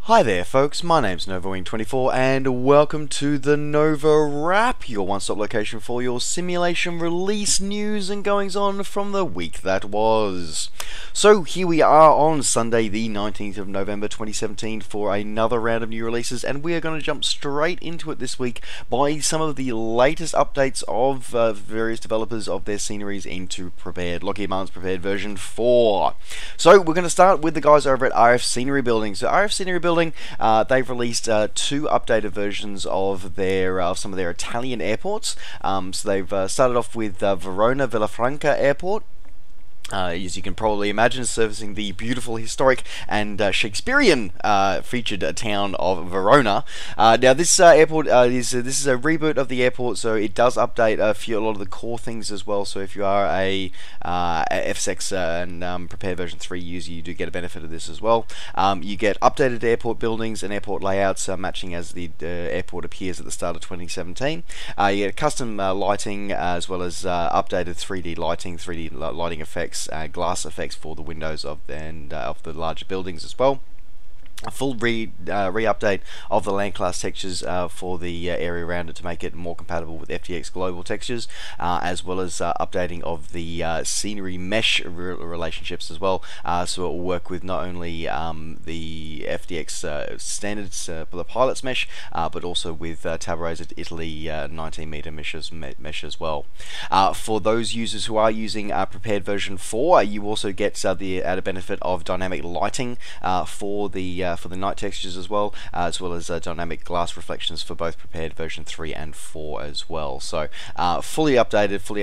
Hi there folks, my name's NovaWing24 and welcome to the NovaWrap, your one-stop location for your simulation release news and goings on from the week that was. So here we are on Sunday the 19th of November 2017 for another round of new releases, and we are going to jump straight into it this week by some of the latest updates of various developers of their sceneries into Lockheed Martin's Prepared version 4. So we're going to start with the guys over at RF Scenery Building. So RF Scenery Building, they've released two updated versions of some of their Italian airports. So they've started off with Verona Villafranca Airport. As you can probably imagine, servicing the beautiful, historic, and Shakespearean featured town of Verona. Now, this airport this is a reboot of the airport, so it does update a lot of the core things as well. So if you are a FSX and Prepared version 3 user, you do get a benefit of this as well. You get updated airport buildings and airport layouts matching as the airport appears at the start of 2017. You get custom lighting as well as updated 3D lighting effects. Glass effects for the windows of the larger buildings as well. A full re-update of the land class textures for the area around it to make it more compatible with FTX global textures, as well as updating of the scenery mesh relationships as well, so it will work with not only the FTX standards for the pilots mesh, but also with Tabarez's Italy 19-meter mesh as well. For those users who are using Prepared version 4, you also get the added benefit of dynamic lighting for the night textures as well as dynamic glass reflections for both Prepared version 3 and 4 as well. So fully updated, for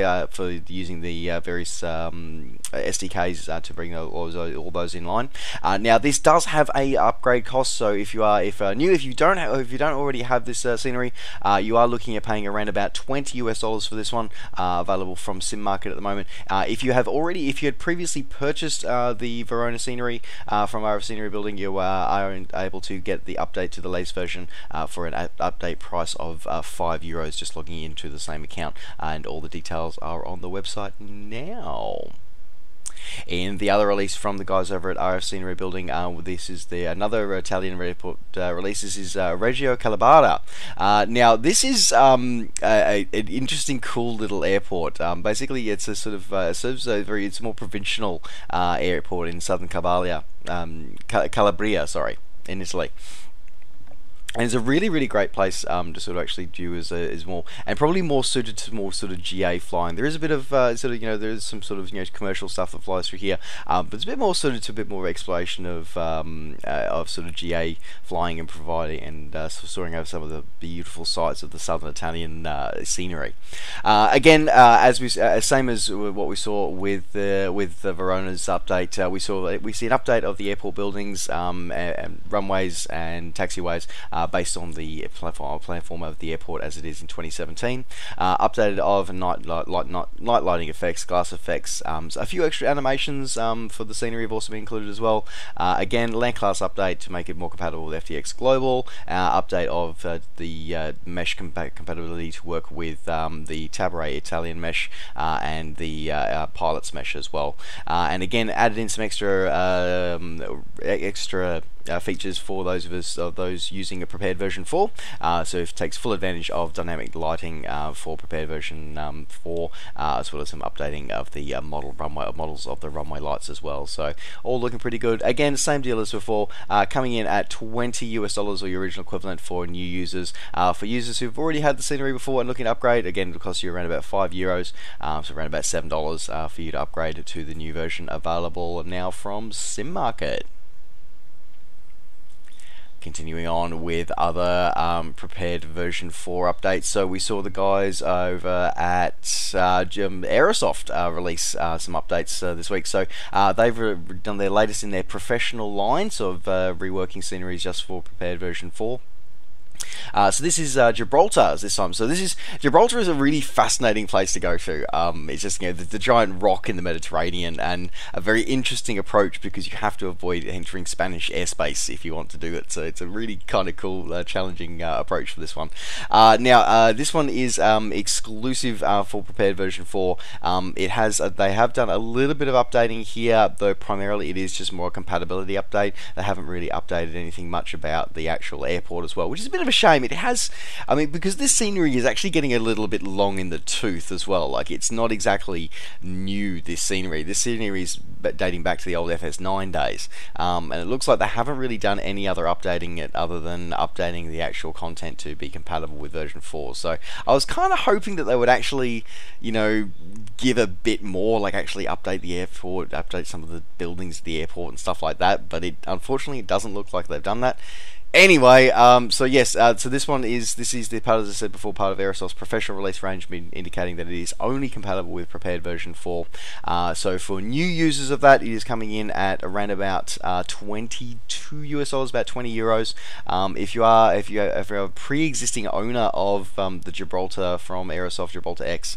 using the various SDKs to bring all those in line. Now this does have a upgrade cost, so if you don't already have this scenery, you are looking at paying around about $20 for this one, available from Sim Market at the moment. If you had previously purchased the Verona scenery from RF Scenery Building, you are able to get the update to the latest version for an update price of €5, just logging into the same account, and all the details are on the website now. In the other release from the guys over at RF Scenery Building, this is another Italian airport release. This is Reggio Calabria. Now this is an interesting, cool little airport. Basically, it's a sort of it's a more provincial airport in southern Calabria, sorry, in Italy. And it's a really, really great place to sort of actually do as more, and probably more suited to more sort of GA flying. There is a bit of there is some sort of commercial stuff that flies through here, but it's a bit more suited to a bit more exploration of sort of GA flying and providing and soaring over some of the beautiful sights of the southern Italian scenery. Again, same as what we saw with the Verona's update, we see an update of the airport buildings, and runways and taxiways. Based on the platform of the airport as it is in 2017. Updated of night lighting effects, glass effects, a few extra animations for the scenery have also been included as well. Again, land class update to make it more compatible with FTX Global. Update of the mesh compatibility to work with the Tabarez Italian mesh and the pilots mesh as well. And again, added in some extra features for those using a Prepared version 4, so it takes full advantage of dynamic lighting for Prepared version 4, as well as some updating of the models of the runway lights as well. So all looking pretty good. Again, same deal as before, coming in at $20 or your original equivalent for new users. For users who've already had the scenery before and looking to upgrade, again, it'll cost you around about €5, so around about $7 for you to upgrade to the new version, available now from Sim Market. Continuing on with other Prepared version 4 updates, so we saw the guys over at Aerosoft release some updates this week. So they've done their latest in their professional line, so of reworking sceneries just for Prepared version 4. So this is Gibraltar this time. So Gibraltar is a really fascinating place to go to. It's just the giant rock in the Mediterranean, and a very interesting approach because you have to avoid entering Spanish airspace if you want to do it. So it's a really kind of cool, challenging approach for this one. Now this one is exclusive for prepared version 4. It has they have done a little bit of updating here, though primarily it is just more a compatibility update. They haven't really updated anything much about the actual airport as well, which is a bit of a shame. It has, I mean, because this scenery is actually getting a little bit long in the tooth as well. Like, it's not exactly new, this scenery. This scenery is dating back to the old FS9 days, and it looks like they haven't really done any other updating it other than updating the actual content to be compatible with version 4. So I was kind of hoping that they would actually, give a bit more, like actually update the airport, update some of the buildings at the airport and stuff like that, but unfortunately it doesn't look like they've done that. Anyway, so yes, so this is the part, as I said before, part of Aerosoft's professional release range, indicating that it is only compatible with prepared version 4. So for new users of that, it is coming in at around about $22, about 20 euros. If you're a pre-existing owner of the Gibraltar from Aerosoft Gibraltar X,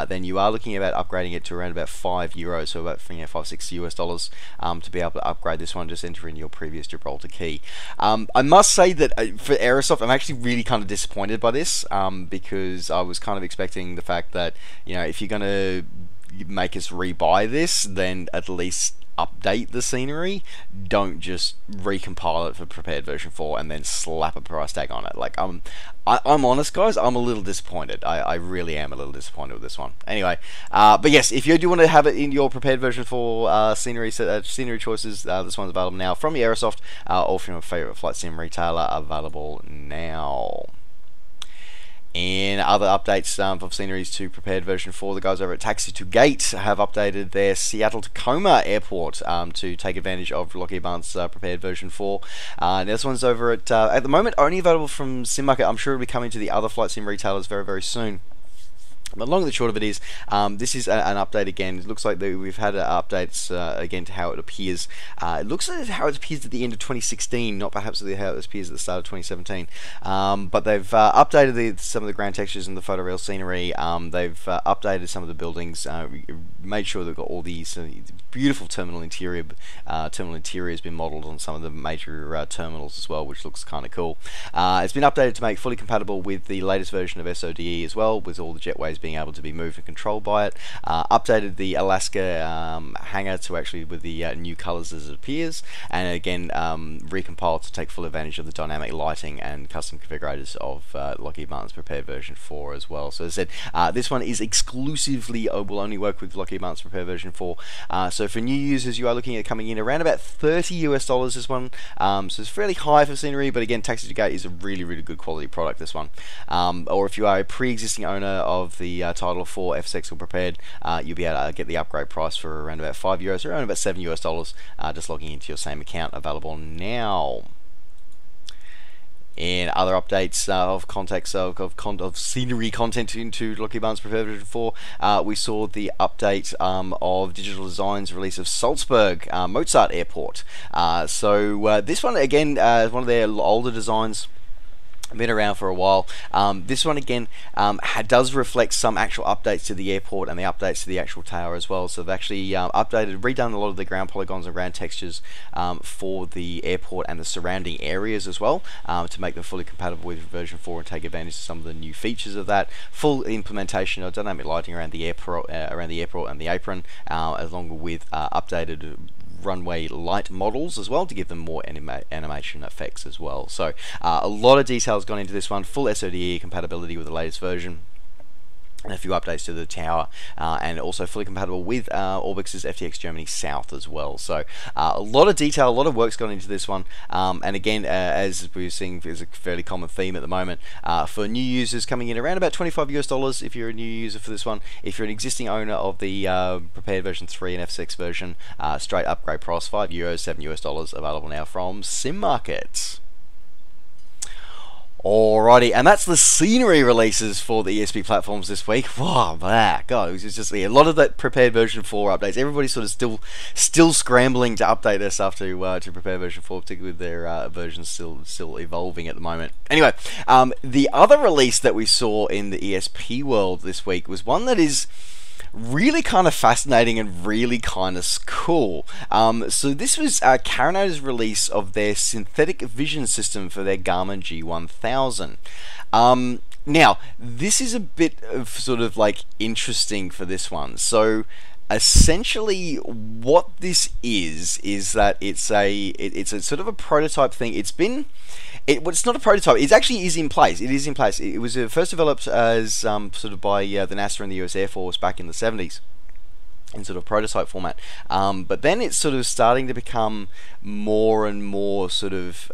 then you are looking about upgrading it to around about €5, so about $5-6 to be able to upgrade this one. Just enter in your previous Gibraltar key. I must say that for Aerosoft, I'm actually really kind of disappointed by this, because I was kind of expecting the fact that, if you're going to make us rebuy this, then at least update the scenery. Don't just recompile it for prepared version 4 and then slap a price tag on it. Like, I'm honest, guys, I'm a little disappointed. I really am a little disappointed with this one. Anyway, but yes, if you do want to have it in your prepared version 4 scenery choices, this one's available now from Aerosoft, or from your favorite flight sim retailer, available now. In other updates of sceneries to prepared version 4, the guys over at Taxi to Gate have updated their Seattle-Tacoma Airport to take advantage of Lockheed Martin's prepared version 4. Now this one's over at the moment only available from SimMarket. I'm sure it'll be coming to the other flight sim retailers very, very soon. But long and the short of it is, this is an update again. It looks like we've had updates again to how it appears. It looks like how it appears at the end of 2016, not perhaps how it appears at the start of 2017. But they've updated some of the ground textures and the photoreal scenery. They've updated some of the buildings, made sure they've got all these beautiful terminal interior. Terminal interior has been modelled on some of the major terminals as well, which looks kind of cool. It's been updated to make fully compatible with the latest version of SODE as well, with all the jetways being able to be moved and controlled by it. Updated the Alaska hangar to actually with the new colours as it appears, and again recompiled to take full advantage of the dynamic lighting and custom configurators of Lockheed Martin's prepared version 4 as well. So as I said, this one is exclusively will only work with Lockheed Martin's prepared version 4. So for new users, you are looking at coming in around about $30 this one. So it's fairly high for scenery, but again, Taxi to Gate is a really, really good quality product, this one. Or if you are a pre-existing owner of the Title 4 FSX or prepared, you'll be able to get the upgrade price for around about €5, or around about $7, just logging into your same account. Available now. In other updates of context of scenery content into Lockheed Martin's prepared version 4, we saw the update of Digital Design's release of Salzburg Mozart Airport. So this one again is one of their older designs. Been around for a while. This one again does reflect some actual updates to the airport and the updates to the actual tower as well. So they've actually redone a lot of the ground polygons and ground textures for the airport and the surrounding areas as well, to make them fully compatible with version 4 and take advantage of some of the new features of that. Full implementation of dynamic lighting around the airport and the apron, along with updated runway light models as well to give them more animation effects as well. So a lot of details gone into this one. Full SODE compatibility with the latest version, and a few updates to the tower, and also fully compatible with Orbix's FTX Germany South as well. So a lot of detail, a lot of work's gone into this one, and again, as we're seeing, is a fairly common theme at the moment for new users, coming in around about $25 if you're a new user for this one. If you're an existing owner of the prepared version 3 and F6 version, straight upgrade price €5, $7 available now from SimMarket. Alrighty, and that's the scenery releases for the ESP platforms this week. Wow, God, it was just a lot of that prepared version 4 updates. Everybody's sort of still scrambling to update their stuff to prepare version 4, particularly with their versions still evolving at the moment. Anyway, the other release that we saw in the ESP world this week was one that is really kind of fascinating and really kind of cool. So this was Carinado's release of their synthetic vision system for their Garmin G1000. Now, this is a bit of sort of like interesting for this one. So essentially what this is that it's a sort of a prototype thing. Well, it's not a prototype. It actually is in place. It is in place. It was first developed as sort of by the NASA and the US Air Force back in the 70s. In sort of prototype format, but then it's sort of starting to become more and more sort of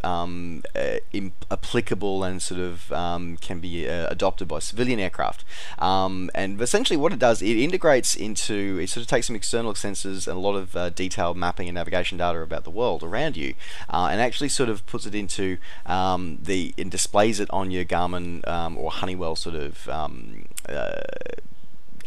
applicable and sort of can be adopted by civilian aircraft. And essentially what it does, it integrates into, it sort of takes some external sensors and a lot of detailed mapping and navigation data about the world around you, and actually sort of puts it into and displays it on your Garmin or Honeywell sort of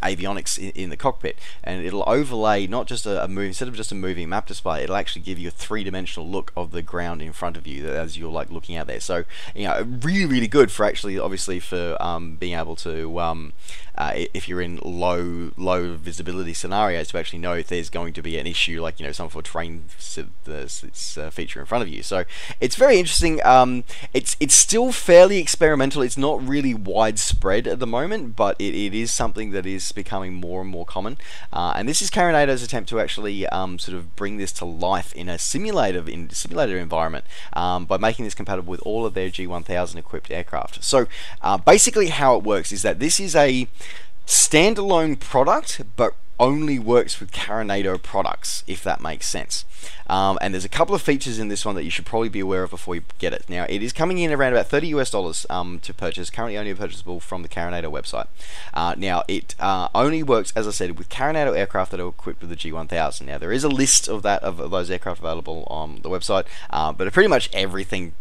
avionics in the cockpit, and it'll overlay not just instead of just a moving map display, it'll actually give you a three-dimensional look of the ground in front of you as you're like looking out there. So really good for actually obviously for being able to if you're in low visibility scenarios, to actually know if there's going to be an issue, like some sort of terrain feature in front of you. So it's very interesting. It's still fairly experimental. It's not really widespread at the moment, but it is something that is becoming more and more common. And this is Carinado's attempt to actually sort of bring this to life in a simulator environment by making this compatible with all of their G1000 equipped aircraft. So basically how it works is that this is a standalone product, but only works with Carinado products, if that makes sense. And there's a couple of features in this one that you should probably be aware of before you get it. Now, it is coming in around about $30 US to purchase, currently only purchasable from the Carinado website. Now, it only works, as I said, with Carinado aircraft that are equipped with the G1000. Now, there is a list of those aircraft available on the website, but pretty much everything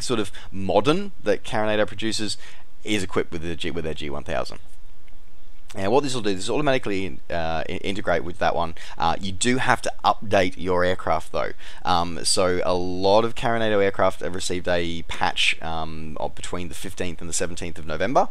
sort of modern that Carinado produces is equipped with their G1000. And what this will do, this will automatically integrate with that one. You do have to update your aircraft though. So a lot of Carinado aircraft have received a patch between the 15th and the 17th of November.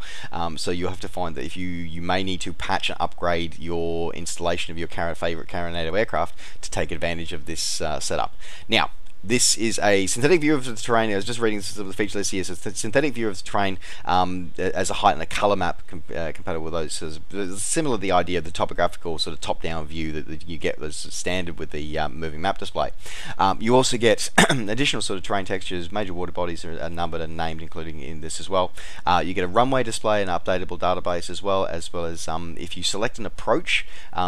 So you have to find that if you may need to patch and upgrade your installation of your favorite Carinado aircraft to take advantage of this setup. Now, this is a synthetic view of the terrain. I was just reading some of the feature list here. So it's a synthetic view of the terrain as a height and a color map compatible with those. So it's similar to the idea of the topographical sort of top-down view that you get as standard with the moving map display. You also get additional sort of terrain textures. Major water bodies are numbered and named, including in this as well. You get a runway display and updatable database as well as if you select an approach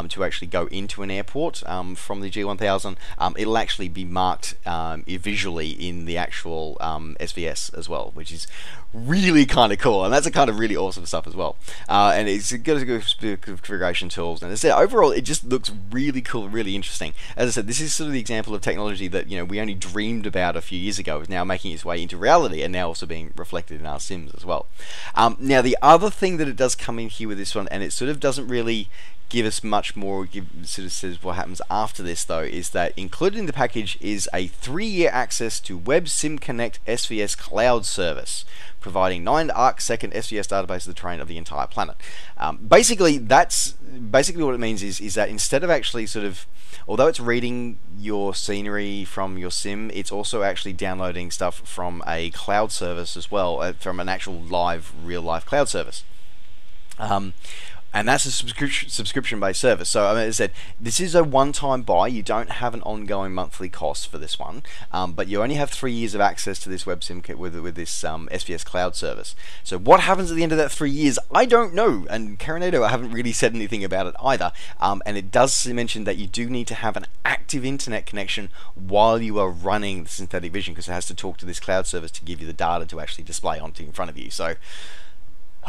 to actually go into an airport from the G1000, it'll actually be marked visually in the actual SVS as well, which is really kind of cool, and that's a kind of really awesome stuff as well. And it's got a good configuration tools, and as I said, overall it just looks really cool, really interesting. As I said, this is sort of the example of technology that we only dreamed about a few years ago, is now making its way into reality and now also being reflected in our sims as well. Now, the other thing that it does come in here with this one, and it sort of doesn't really give us much more, sort of says what happens after this though, is that included in the package is a 3-year access to Web Sim Connect SVS cloud service, providing 9 arc-second SVS database of the terrain of the entire planet. Basically what it means is that instead of actually sort of, although it's reading your scenery from your sim, it's also actually downloading stuff from a cloud service as well, from an actual real-life cloud service. And that's a subscription-based service. So, as I said, this is a one-time buy. You don't have an ongoing monthly cost for this one, but you only have 3 years of access to this web sim kit with this SVS cloud service. So, what happens at the end of that 3 years? I don't know, and Carinado haven't really said anything about it either. And it does mention that you do need to have an active internet connection while you are running the synthetic vision, because it has to talk to this cloud service to give you the data to actually display in front of you. So,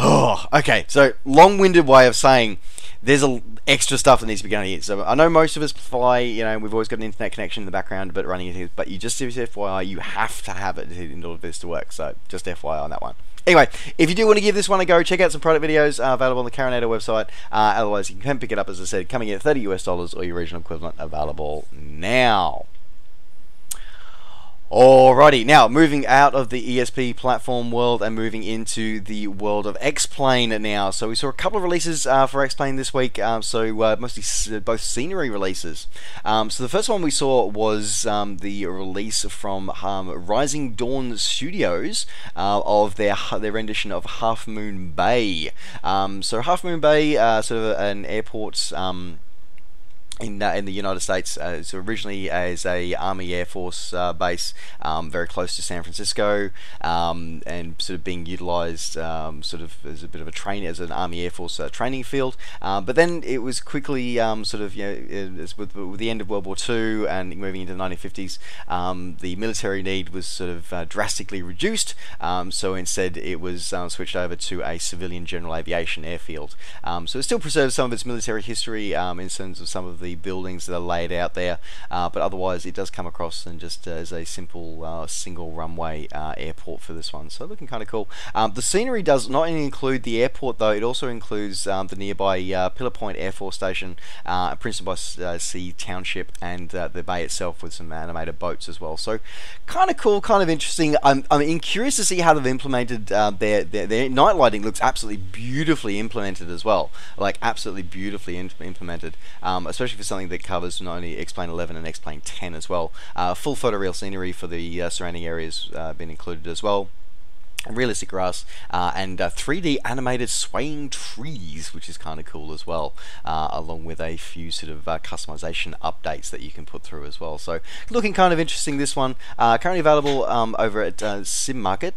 Oh, okay. So long-winded way of saying there's extra stuff that needs to be going in. So I know most of us fly. We've always got an internet connection in the background, but running it. But you just FYI, you have to have it in order for this to work. So just FYI on that one. Anyway, if you do want to give this one a go, check out some product videos available on the Carinator website. Otherwise, you can pick it up, as I said, coming in at $30 or your regional equivalent available now. Alrighty, now moving out of the ESP platform world and moving into the world of X-Plane now. So we saw a couple of releases for X-Plane this week, mostly both scenery releases. So the first one we saw was the release from Rising Dawn Studios of their rendition of Half Moon Bay. So Half Moon Bay, sort of an airport in the United States. So originally as a Army Air Force base, very close to San Francisco, and sort of being utilized sort of as a bit of a as an Army Air Force training field. But then it was quickly sort of, with the end of World War II and moving into the 1950s, the military need was sort of drastically reduced. So instead it was switched over to a civilian general aviation airfield. So it still preserves some of its military history in terms of some of the buildings that are laid out there, but otherwise it does come across and just as a simple single runway airport for this one. So looking kind of cool. The scenery does not only include the airport though, it also includes the nearby Pillar Point Air Force Station, Princeton by Sea Township, and the bay itself with some animated boats as well. So kind of cool, kind of interesting. I'm curious to see how they've implemented their night lighting. Looks absolutely beautifully implemented as well, like absolutely beautifully implemented, especially for something that covers not only X-Plane 11 and X-Plane 10 as well. Full photoreal scenery for the surrounding areas been included as well. Realistic grass and 3D animated swaying trees, which is kind of cool as well, along with a few sort of customization updates that you can put through as well. So looking kind of interesting, this one. Currently available over at Sim Market.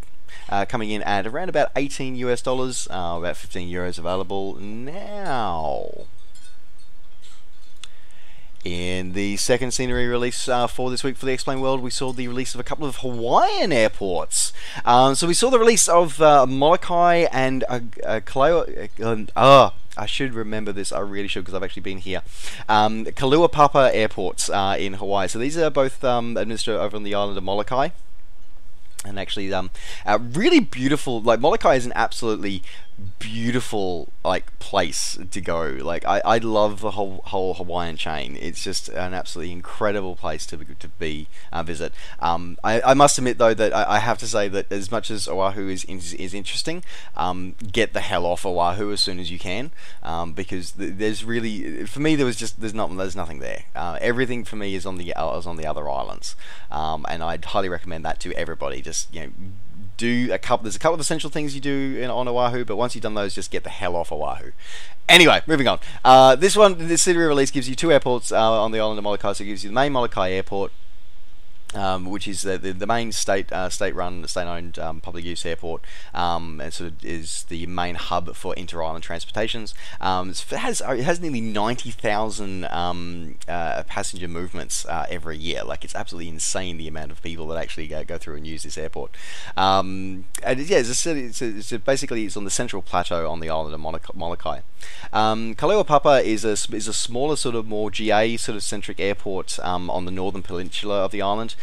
Coming in at around about $18, about 15 euros available now. In the second scenery release for this week for the X-Plane world, we saw the release of a couple of Hawaiian airports. So we saw the release of Molokai and I should remember this, I really should, because I've actually been here. Kalaupapa airports in Hawaii. So these are both administered over on the island of Molokai. And actually, really beautiful. Like, Molokai is an absolutely beautiful place to go. Like, I love the whole Hawaiian chain. It's just an absolutely incredible place to visit. I must admit though that I have to say that as much as Oahu is interesting, get the hell off Oahu as soon as you can, because there's really, for me, there's nothing there. Everything for me is on the other islands, and I'd highly recommend that to everybody. Just there's a couple of essential things you do on Oahu, but once you've done those, just get the hell off Oahu. Anyway, moving on. This scenery release gives you two airports on the island of Molokai. So it gives you the main Molokai airport, which is the main state-run, state-owned public use airport, and sort of is the main hub for inter-island transportations. It has nearly 90,000 passenger movements every year. Like, it's absolutely insane the amount of people that actually go through and use this airport. And yeah, as I said, basically it's on the central plateau on the island of Molokai. Kalaupapa is a smaller, sort of more GA sort of centric airport on the northern peninsula of the island.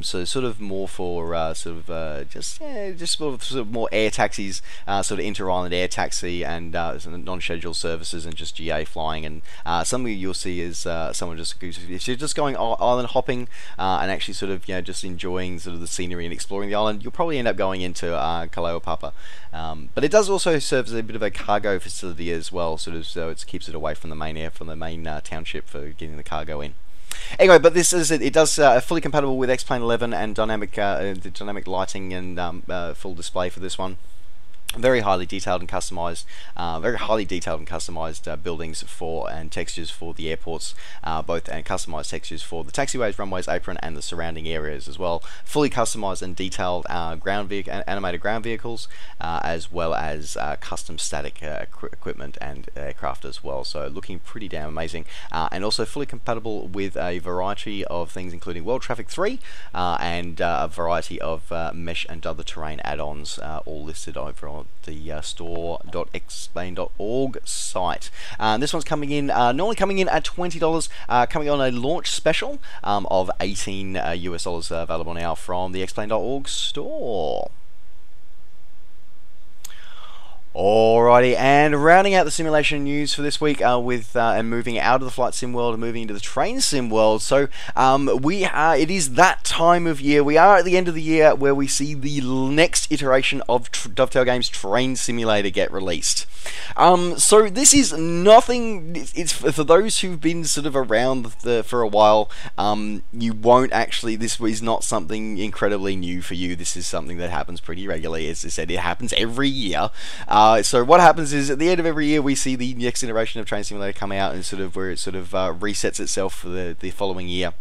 So sort of more for just sort of more air taxis, sort of inter-island air taxi and non-scheduled services and just GA flying. And something you'll see is someone if you're just going island hopping and actually sort of just enjoying sort of the scenery and exploring the island, you'll probably end up going into Kalaupapa. But it does also serve as a bit of a cargo facility as well, sort of, so it keeps it away from the main township for getting the cargo in. Anyway, but this is it does fully compatible with X-Plane 11 and dynamic lighting and full display for this one. Very highly detailed and customized, buildings and textures for the airports, and customized textures for the taxiways, runways, apron, and the surrounding areas as well. Fully customized and detailed animated ground vehicles, as well as custom static equipment and aircraft as well. So looking pretty damn amazing, and also fully compatible with a variety of things, including World Traffic 3 and a variety of mesh and other terrain add-ons, all listed over the store.explain.org site. This one's coming in, normally coming in at $20, coming on a launch special of $18 US available now from the explain.org store. Alrighty, and rounding out the simulation news for this week with and moving out of the flight sim world and moving into the train sim world. So it is that time of year. We are at the end of the year where we see the next iteration of Dovetail Games Train Simulator get released. So this is nothing. It's for those who've been sort of around for a while. You won't actually. This is not something incredibly new for you. This is something that happens pretty regularly. As I said, it happens every year. So what happens is at the end of every year we see the next iteration of Train Simulator come out, and sort of where it sort of resets itself for the following year.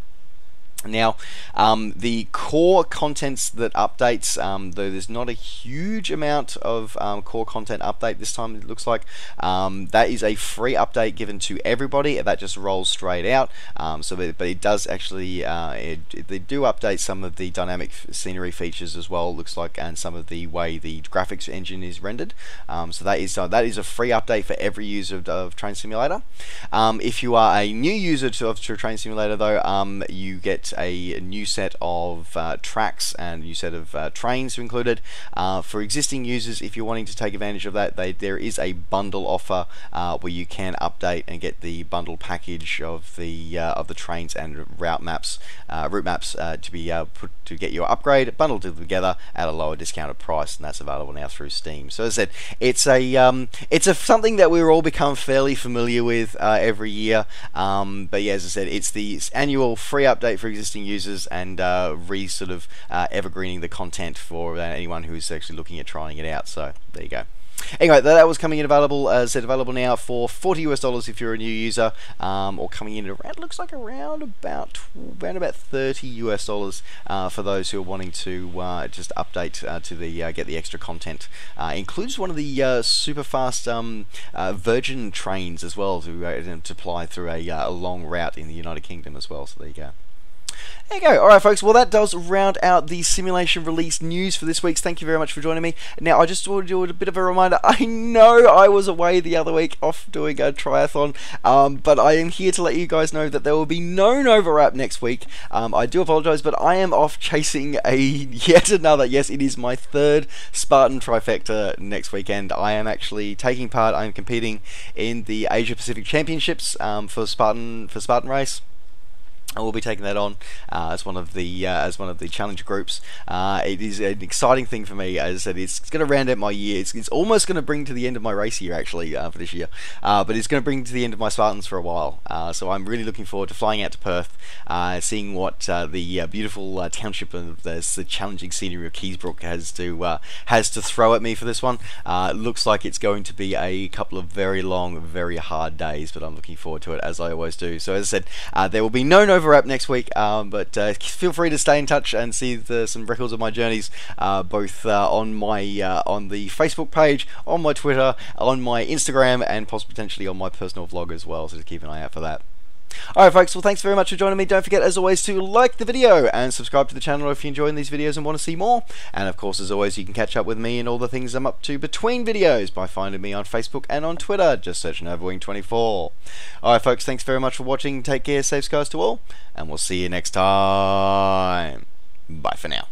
Now, the core contents that updates, though there's not a huge amount of core content update this time, it looks like, that is a free update given to everybody. That just rolls straight out. But it does actually, they do update some of the dynamic scenery features as well, looks like, and some of the way the graphics engine is rendered. So that is a free update for every user of Train Simulator. If you are a new user to Train Simulator, though, you get a new set of tracks and a new set of trains included. For existing users, if you're wanting to take advantage of that, there is a bundle offer where you can update and get the bundle package of the trains and route maps to be put to get your upgrade bundled together at a lower discounted price, and that's available now through Steam. So as I said, it's something that we're all become fairly familiar with every year. But yeah, as I said, it's the annual free update for existing users and sort of evergreening the content for anyone who's actually looking at trying it out. So there you go. Anyway, that was coming in available now for $40 US if you're a new user, or coming in around, looks like around about $30 US for those who are wanting to just update to the get the extra content. Includes one of the super fast Virgin trains as well to fly through a long route in the United Kingdom as well. So there you go. There you go. Alright folks, well that does round out the simulation release news for this week. Thank you very much for joining me. Now I just want to do a bit of a reminder. I know I was away the other week off doing a triathlon, but I am here to let you guys know that there will be no NovaWrap next week. I do apologise, but I am off chasing yet another, yes, it is my third Spartan trifecta next weekend. I am actually taking part, I am competing in the Asia Pacific Championships for Spartan race. I will be taking that on as one of the challenger groups. It is an exciting thing for me. As I said, it's going to round out my year. It's almost going to bring to the end of my race year actually for this year, but it's going to bring to the end of my Spartans for a while. So I'm really looking forward to flying out to Perth, seeing what the beautiful township of the challenging scenery of Keysbrook has to throw at me for this one. Looks like it's going to be a couple of very long, very hard days, but I'm looking forward to it as I always do. So as I said, there will be no NovaWrap next week, but feel free to stay in touch and see some records of my journeys, both on the Facebook page, on my Twitter, on my Instagram, and possibly potentially on my personal vlog as well. So just keep an eye out for that. Alright folks, well thanks very much for joining me. Don't forget as always to like the video and subscribe to the channel if you're enjoying these videos and want to see more. And of course as always you can catch up with me and all the things I'm up to between videos by finding me on Facebook and on Twitter. Just search NovaWing24. Alright folks, thanks very much for watching. Take care, safe skies to all, and we'll see you next time. Bye for now.